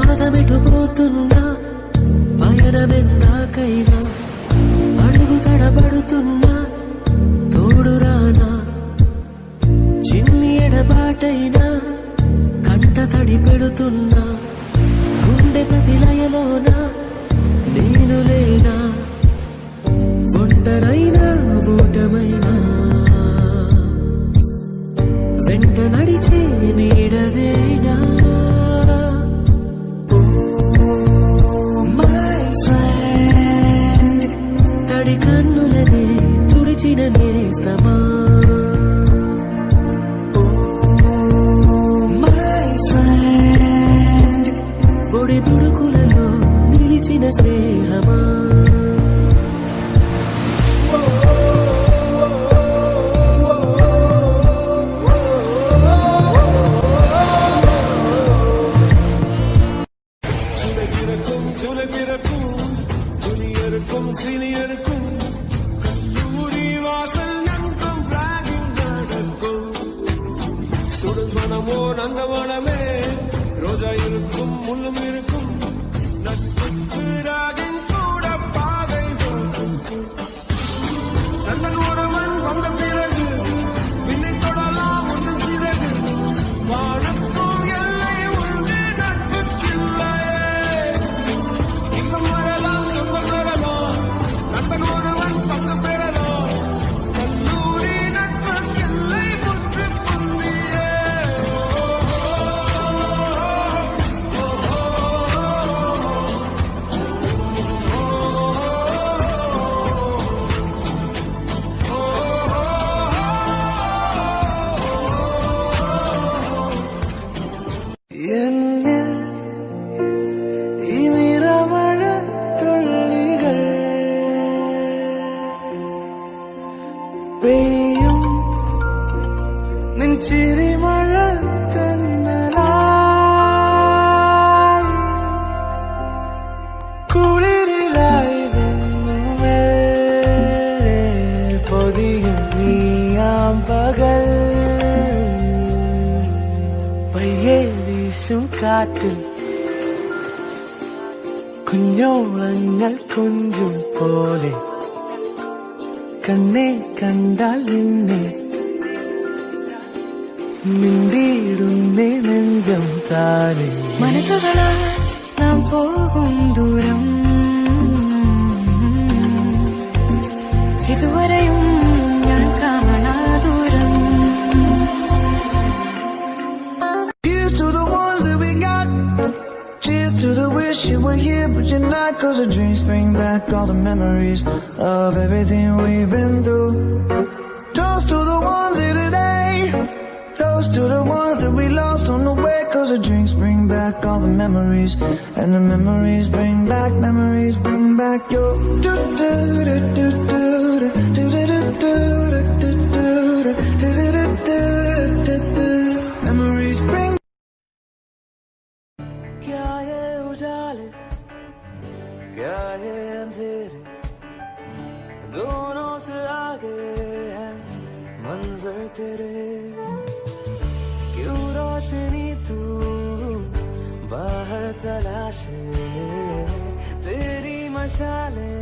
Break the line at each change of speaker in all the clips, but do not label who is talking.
పాదమిటుపోతున్నా పయనమెందాకైనా అడుగు తడబడుతున్నా తోడురానా చిన్ని ఎడబాటైనా కంట తడి పెడుతున్నా గుండె ప్రతిలయలోన నేను లేనా ఒంటరైనా ఓటమైనా వెంట నడిచే నీడవేనా తడి కన్నులనే తుడిచిన నేస్తమా పొడి తుడుకులలో నిలిచిన స్నేహమా
சீனியருக்கும் கல்லூரி வாசல் எங்கும் ராகிங் நடக்கும் சுடல் மனமோ நந்தவனமே ரோஜா இருக்கும் முள்ளும் இருக்கும் நட்புக்கு ராகிங் கூட பாதை தன்னன் ஒருவன் வந்த பிறகு பின்னை தொடலாம் ஒன்றும் சிறகு வானக்கும் எல்லை உண்டு நட்புக்கில்லை இங்கும் வரலாம் துன்பம் வரலாம் நண்பன் ஒருவன் பங்கு பெறலாம் கல்லூரி நட்புக்கில்லை முற்று புள்ளியே പെയ്യും നിൻചിരി മഴ തന്നലായി കുളിരിലായി വെന്നുമേ പൊതിയും നീയാം പകൽ പയ്യെ വീശും കാറ്റിൽ കുഞ്ഞോളങ്ങൾ കൊഞ്ചും പോലെ കണ്ണെ കണ്ടാൽ നിന്നെ മിണ്ടിയിടുന്നേ നെഞ്ചം താനെ
മനസ്സുകളാൽ നാം പോകും ദൂരം ഇതുവരെയും ഞാൻ കാണാ ദൂരം
Cheers to the ones that we got. Cheers to the wish you were here but you're not. Cause the dreams bring back all the memories of everything we've been through. Toast to the ones here today. Toast to the ones that we lost on the way. Cause the drinks bring back all the memories. And the memories bring back your memories bring. क्या ये उजाले क्या ये अंधेरे दोनों से आगे
हैं मंजर तेरे, क्यों रोशनी तू बाहर तलाशे, तेरी मशाले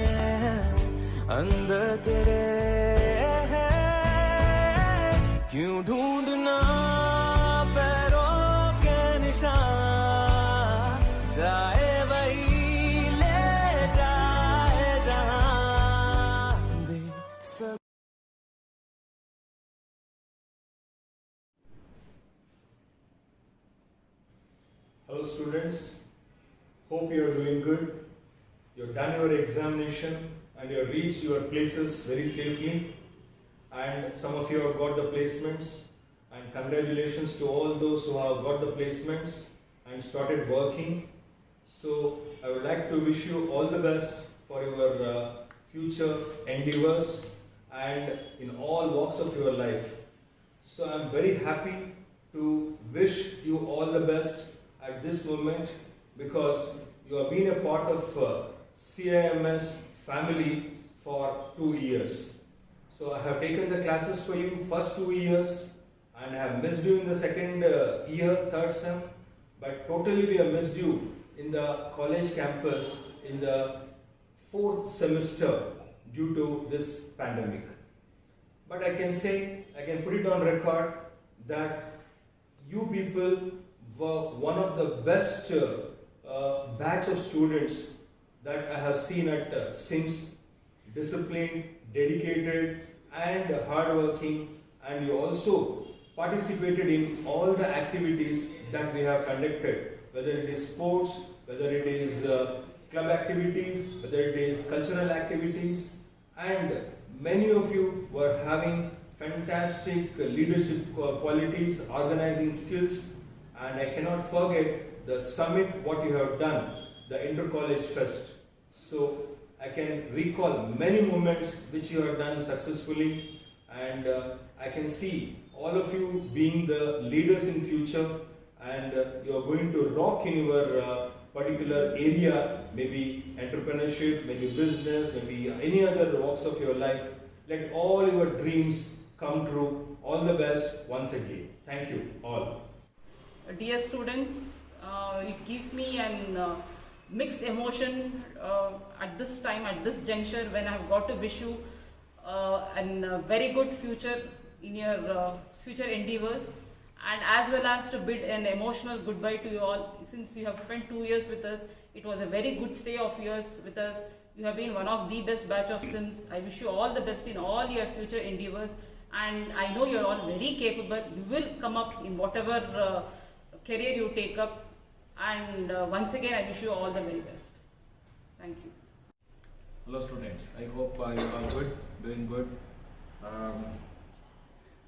अंदर तेरे, क्यों ढूंढना पैरों के निशान, जाए वही ले जाए जहां दे सब।
Hello students, hope you are doing good. You have done your examination and you have reached your places very safely, and some of you have got the placements, and congratulations to all those who have got the placements and started working. So I would like to wish you all the best for your future endeavors and in all walks of your life. So I am very happy to wish you all the best at this moment, because you have been a part of CIMS family for 2 years. So I have taken the classes for you first 2 years and have missed you in the second year, third sem, but totally we have missed you in the college campus in the 4th semester due to this pandemic. But I can say, I can put it on record that you people were one of the best batch of students that I have seen at SIMS. Disciplined, dedicated and hardworking, and you also participated in all the activities that we have conducted, whether it is sports, whether it is club activities, whether it is cultural activities, and many of you were having fantastic leadership qualities, organizing skills, and I cannot forget the summit what you have done, the Inter-College Fest. So I can recall many moments which you have done successfully, and I can see all of you being the leaders in future, and you are going to rock in your particular area, maybe entrepreneurship, maybe business, maybe any other walks of your life. Let all your dreams come true. All the best once again. Thank you all.
Dear students, it gives me an mixed emotion at this time, at this juncture, when I have got to wish you a very good future in your future endeavors, and as well as to bid an emotional goodbye to you all. Since you have spent 2 years with us, it was a very good stay of yours with us. You have been one of the best batch of SIMS. I wish you all the best in all your future endeavors, and I know you are all very capable. You will come up in whatever career you take up, and once again I wish you all the very best. Thank you.
Hello students, I hope you are all good, doing good.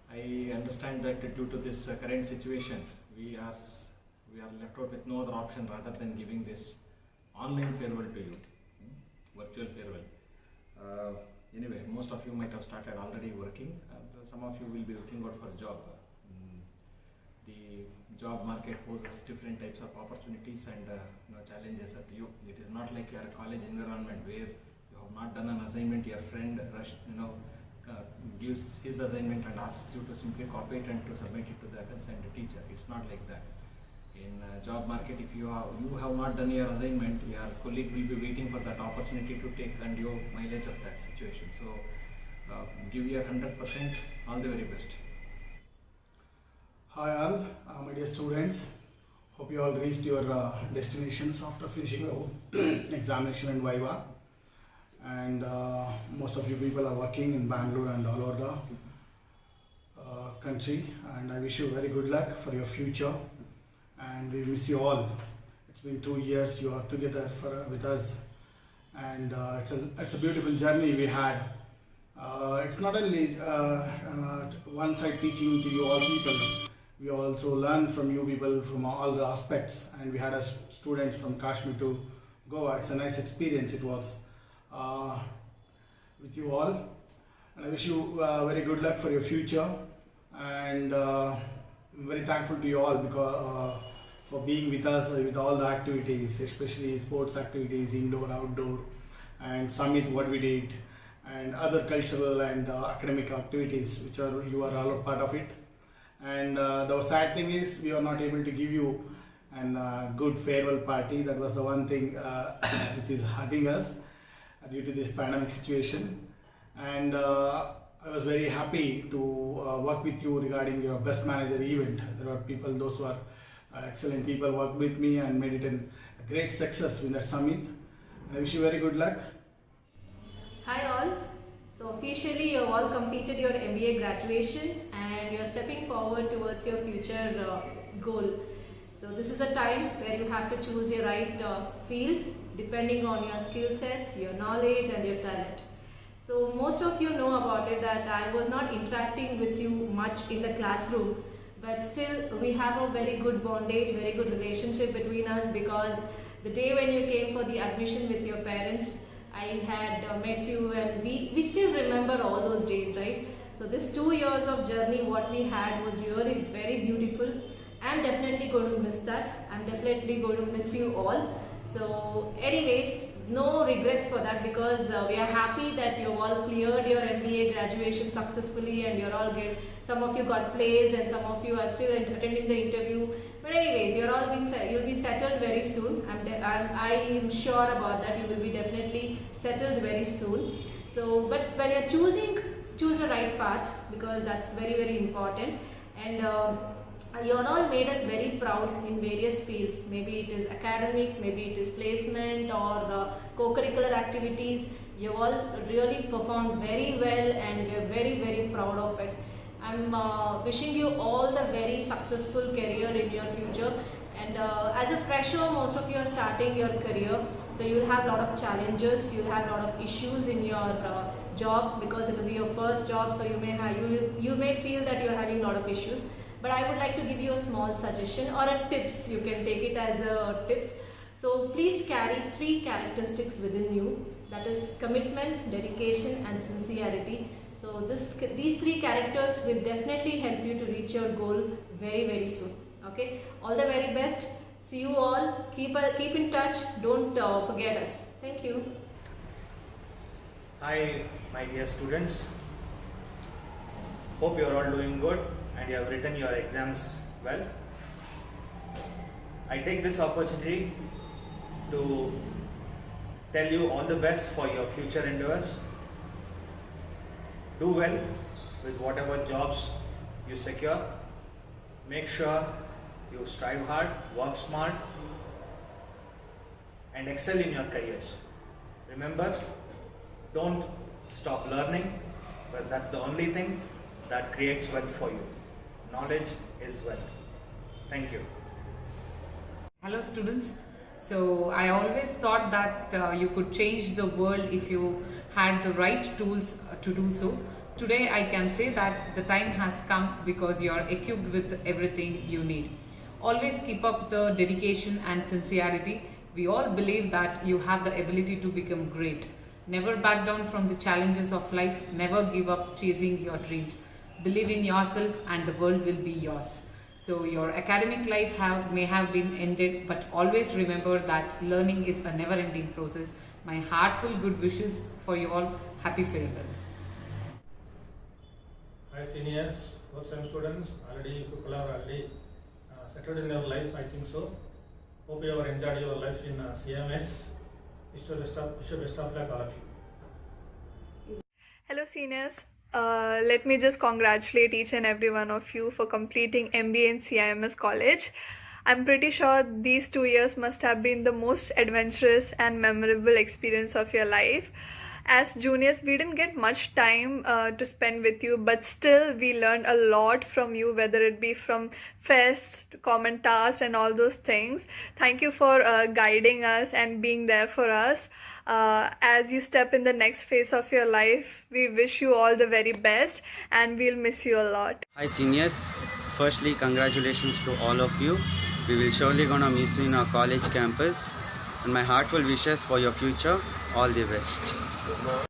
I understand that due to this current situation, we are left out with no other option rather than giving this online farewell to you, virtual farewell. Anyway, most of you might have started already working, some of you will be looking out for a job. The job market poses different types of opportunities and challenges at you. It is not like you are a college environment where you have not done an assignment, your friend gives his assignment and asks you to simply copy it and to submit it to the concerned teacher. It's not like that. In job market, if you have not done your assignment, your colleague will be waiting for that opportunity to take and your mileage of that situation. So give your 100%, all the very best.
Hi all, my dear students. Hope you all reached your destinations after finishing your examination and Viva. And most of you people are working in Bangalore and all over the country. And I wish you very good luck for your future. And we miss you all. It's been 2 years you are together with us, and it's a beautiful journey we had. It's not only one-side teaching to you all people. We also learn from you people from all the aspects, and we had a students from Kashmir to Goa. It's a nice experience it was with you all, and I wish you very good luck for your future. And I'm very thankful to you all because for being with us with all the activities, especially sports activities, indoor, outdoor, and summit what we did, and other cultural and academic activities which you are all a part of it. And the sad thing is we are not able to give you a good farewell party. That was the one thing which is hurting us due to this pandemic situation. And I was very happy to work with you regarding your best manager event. There are people, those who are excellent people, worked with me and made it a great success in that summit. And I wish you very good luck.
Hi all. So officially you have all completed your MBA graduation and you are stepping forward towards your future goal. So this is a time where you have to choose your right field depending on your skill sets, your knowledge and your talent. So most of you know about it that I was not interacting with you much in the classroom, but still we have a very good bondage, very good relationship between us, because the day when you came for the admission with your parents, I had met you, and we still remember all those days, right? So this 2 years of journey what we had was really very beautiful. I'm definitely going to miss that. I'm definitely going to miss you all. So anyways, no regrets for that, because we are happy that you all cleared your MBA graduation successfully and you're all good. Some of you got placed and some of you are still attending the interview. But anyways, you'll be settled very soon. I'm sure about that. You will be definitely settled very soon. So, but when you're choose the right path, because that's very, very important. And you all made us very proud in various fields. Maybe it is academics, maybe it is placement or co-curricular activities. You all really performed very well and we're very, very proud of it. I'm wishing you all the very successful career in your future. And as a fresher, most of you are starting your career. So you'll have a lot of challenges, you'll have a lot of issues in your job, because it will be your first job. So you may feel that you're having a lot of issues. But I would like to give you a small suggestion or a tips. You can take it as a tips. So please carry 3 characteristics within you. That is commitment, dedication and sincerity. So these 3 characters will definitely help you to reach your goal very, very soon. Okay. All the very best. See you all. Keep in touch. Don't forget us. Thank you.
Hi, my dear students. Hope you are all doing good and you have written your exams well. I take this opportunity to tell you all the best for your future endeavors. Do well with whatever jobs you secure. Make sure you strive hard, work smart and excel in your careers. Remember, don't stop learning, because that's the only thing that creates wealth for you. Knowledge is wealth. Thank you.
Hello students. So I always thought that you could change the world if you had the right tools to do so. Today I can say that the time has come, because you are equipped with everything you need. Always keep up the dedication and sincerity. We all believe that you have the ability to become great. Never back down from the challenges of life. Never give up chasing your dreams. Believe in yourself and the world will be yours. So your academic life may have been ended, but always remember that learning is a never-ending process. My heartfelt good wishes for you all. Happy farewell.
Hi seniors, first time students, already people are already settled in your life, I think so. Hope you have enjoyed your life in CMS. Wish you best of luck all of you.
Hello seniors. Let me just congratulate each and every one of you for completing MBA in CIMS College. I'm pretty sure these 2 years must have been the most adventurous and memorable experience of your life. As juniors, we didn't get much time to spend with you, but still we learned a lot from you, whether it be from fest, common task and all those things. Thank you for guiding us and being there for us. As you step in the next phase of your life, we wish you all the very best and we'll miss you a lot.
Hi seniors, firstly congratulations to all of you. We will surely gonna miss you in our college campus, and my heartfelt wishes for your future. All the best.